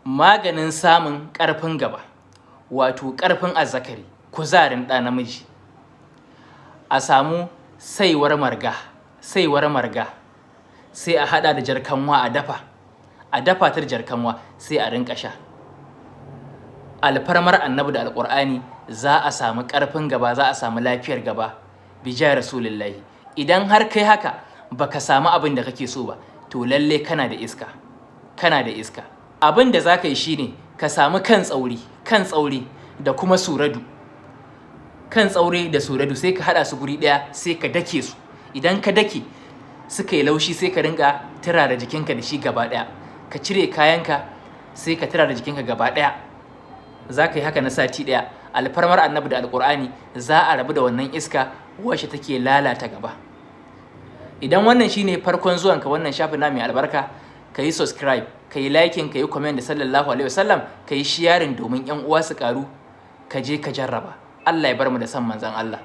maganin samun ƙarfin gaba, wato ƙarfin azzakari, kuzarin ɗa namiji. A samu saiwar marga sai a haɗa da jar kanwa a dafa ta da jar kanwa sai a rinƙa sha. Alfarmar Annabi da Alƙur'ani za a samu ƙarfin gaba, za a samu lafiyar gaba bija Rasulillahi. Idan har kai haka baka samu abin da kake so ba, to lalle kana da iska. Abin da za ka yi shine ka samu kan tsauri da kuma suradu. Kan tsauri da suradu sai ka haɗa su guri ɗaya sai ka dake su. Idan ka dake suka yi laushi sai ka ringa turara jikinka da shi gaba ɗaya. Ka cire kayanka sai ka turara jikinka gaba ɗaya. Za ka yi haka na sati ɗaya. Alfarmar Annabi da Alƙur'ani za a rabu da wannan iska wacce take lalata gaba. Idan wannan shine farkon zuwanka wannan shafin na mai albarka, ka yi subscribe, ka yi liking, ka yi comment da sallallahu alaihi wasallam, ka yi sharing domin 'yan uwa su ƙaru, ka je ka jarraba. Allah ya bar mu da san manzon Allah.